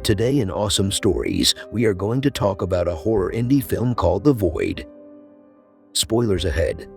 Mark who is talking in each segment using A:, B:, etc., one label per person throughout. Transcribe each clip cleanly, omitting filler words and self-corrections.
A: Today in Awesome Stories, we are going to talk about a horror indie film called The Void. Spoilers ahead.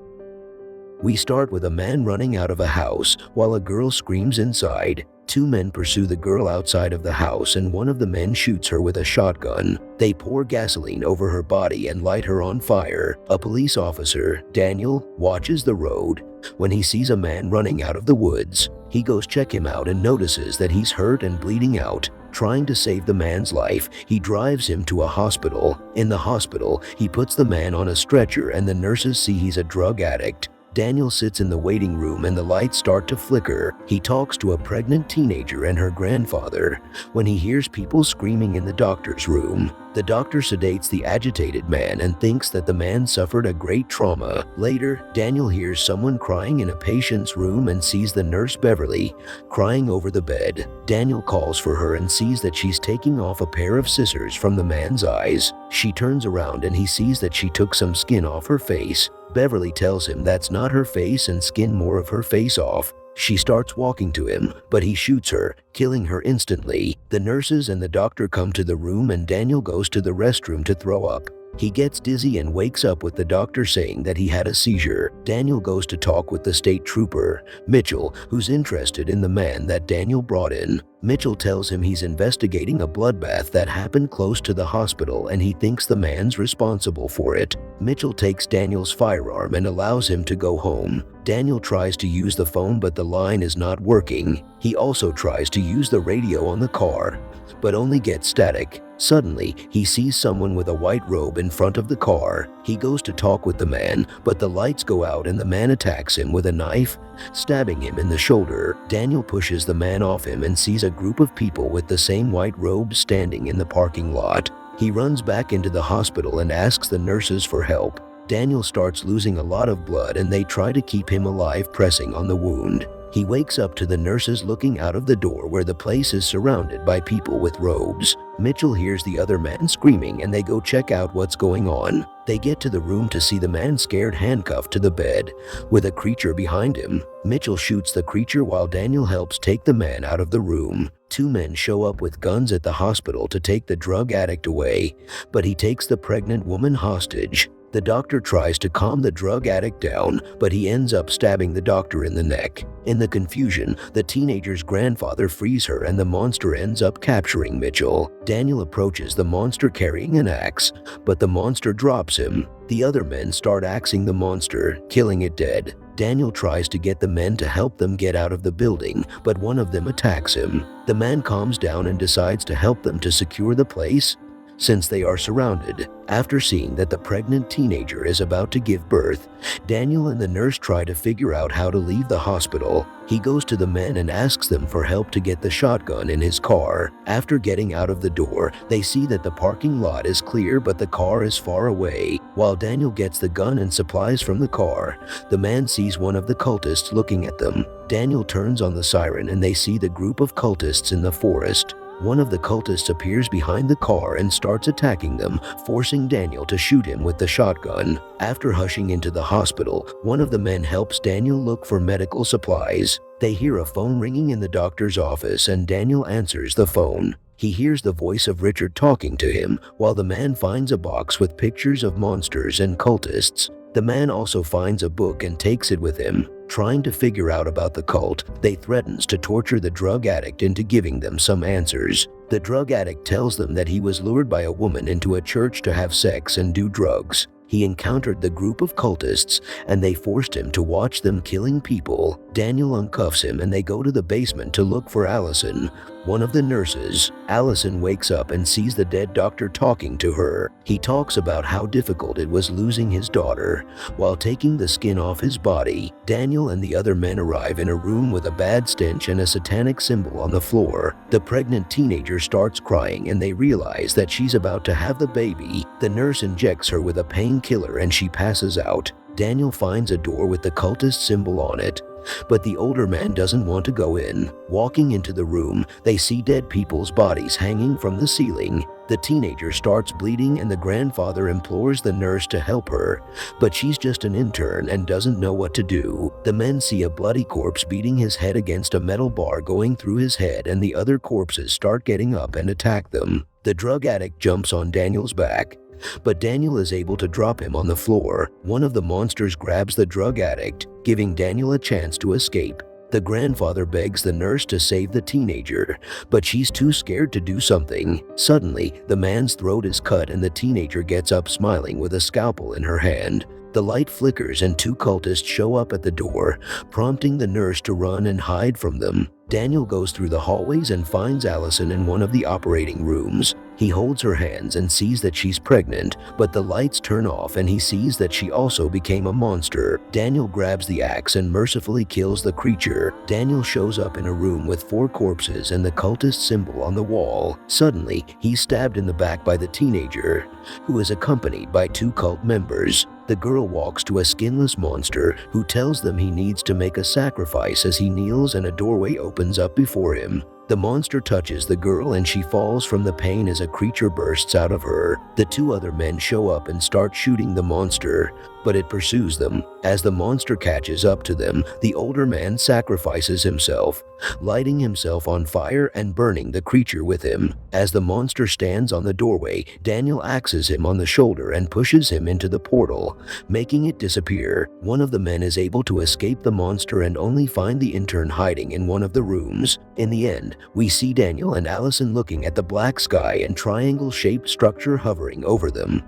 A: We start with a man running out of a house while a girl screams inside. Two men pursue the girl outside of the house and one of the men shoots her with a shotgun. They pour gasoline over her body and light her on fire. A police officer, Daniel, watches the road. When he sees a man running out of the woods, he goes check him out and notices that he's hurt and bleeding out. Trying to save the man's life, he drives him to a hospital. In the hospital, he puts the man on a stretcher and the nurses see he's a drug addict. Daniel sits in the waiting room and the lights start to flicker. He talks to a pregnant teenager and her grandfather when he hears people screaming in the doctor's room. The doctor sedates the agitated man and thinks that the man suffered a great trauma. Later, Daniel hears someone crying in a patient's room and sees the nurse Beverly crying over the bed. Daniel calls for her and sees that she's taking off a pair of scissors from the man's eyes. She turns around and he sees that she took some skin off her face. Beverly tells him that's not her face and skin more of her face off. She starts walking to him, but he shoots her, killing her instantly. The nurses and the doctor come to the room and Daniel goes to the restroom to throw up. He gets dizzy and wakes up with the doctor saying that he had a seizure. Daniel goes to talk with the state trooper, Mitchell, who's interested in the man that Daniel brought in. Mitchell tells him he's investigating a bloodbath that happened close to the hospital and he thinks the man's responsible for it. Mitchell takes Daniel's firearm and allows him to go home. Daniel tries to use the phone but the line is not working. He also tries to use the radio on the car, but only gets static. Suddenly, he sees someone with a white robe in front of the car. He goes to talk with the man, but the lights go out and the man attacks him with a knife, stabbing him in the shoulder. Daniel pushes the man off him and sees a group of people with the same white robes standing in the parking lot. He runs back into the hospital and asks the nurses for help. Daniel starts losing a lot of blood and they try to keep him alive, pressing on the wound. He wakes up to the nurses looking out of the door where the place is surrounded by people with robes. Mitchell hears the other man screaming and they go check out what's going on. They get to the room to see the man scared handcuffed to the bed with a creature behind him. Mitchell shoots the creature while Daniel helps take the man out of the room. Two men show up with guns at the hospital to take the drug addict away, but he takes the pregnant woman hostage. The doctor tries to calm the drug addict down, but he ends up stabbing the doctor in the neck. In the confusion, the teenager's grandfather frees her and the monster ends up capturing Mitchell. Daniel approaches the monster carrying an axe, but the monster drops him. The other men start axing the monster, killing it dead. Daniel tries to get the men to help them get out of the building, but one of them attacks him. The man calms down and decides to help them to secure the place since they are surrounded. After seeing that the pregnant teenager is about to give birth, Daniel and the nurse try to figure out how to leave the hospital. He goes to the men and asks them for help to get the shotgun in his car. After getting out of the door, they see that the parking lot is clear but the car is far away. While Daniel gets the gun and supplies from the car, the man sees one of the cultists looking at them. Daniel turns on the siren and they see the group of cultists in the forest. One of the cultists appears behind the car and starts attacking them, forcing Daniel to shoot him with the shotgun. After hushing into the hospital, one of the men helps Daniel look for medical supplies. They hear a phone ringing in the doctor's office and Daniel answers the phone. He hears the voice of Richard talking to him, while the man finds a box with pictures of monsters and cultists. The man also finds a book and takes it with him. Trying to figure out about the cult, they threatens to torture the drug addict into giving them some answers. The drug addict tells them that he was lured by a woman into a church to have sex and do drugs. He encountered the group of cultists and they forced him to watch them killing people. Daniel uncuffs him and they go to the basement to look for Allison, one of the nurses. Allison wakes up and sees the dead doctor talking to her. He talks about how difficult it was losing his daughter. While taking the skin off his body, Daniel and the other men arrive in a room with a bad stench and a satanic symbol on the floor. The pregnant teenager starts crying and they realize that she's about to have the baby. The nurse injects her with a painkiller and she passes out. Daniel finds a door with the cultist symbol on it. but the older man doesn't want to go in. Walking into the room, they see dead people's bodies hanging from the ceiling. The teenager starts bleeding and the grandfather implores the nurse to help her, but she's just an intern and doesn't know what to do. The men see a bloody corpse beating his head against a metal bar going through his head, and the other corpses start getting up and attack them. The drug addict jumps on Daniel's back, but Daniel is able to drop him on the floor. One of the monsters grabs the drug addict, giving Daniel a chance to escape. The grandfather begs the nurse to save the teenager, but she's too scared to do something. Suddenly, the man's throat is cut and the teenager gets up smiling with a scalpel in her hand. The light flickers and two cultists show up at the door, prompting the nurse to run and hide from them. Daniel goes through the hallways and finds Allison in one of the operating rooms. He holds her hands and sees that she's pregnant, but the lights turn off and he sees that she also became a monster. Daniel grabs the axe and mercifully kills the creature. Daniel shows up in a room with 4 corpses and the cultist symbol on the wall. Suddenly, he's stabbed in the back by the teenager, who is accompanied by 2 cult members. The girl walks to a skinless monster who tells them he needs to make a sacrifice as he kneels and a doorway opens up before him. The monster touches the girl and she falls from the pain as a creature bursts out of her. The 2 other men show up and start shooting the monster, but it pursues them. As the monster catches up to them, the older man sacrifices himself, lighting himself on fire and burning the creature with him. As the monster stands on the doorway, Daniel axes him on the shoulder and pushes him into the portal, making it disappear. One of the men is able to escape the monster and only find the intern hiding in one of the rooms. In the end, we see Daniel and Allison looking at the black sky and triangle-shaped structure hovering over them.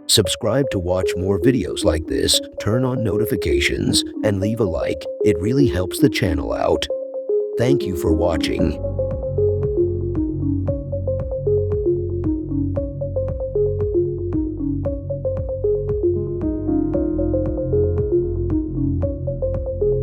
A: Subscribe to watch more videos like this, turn on notifications, and leave a like. It really helps the channel out. Thank you for watching.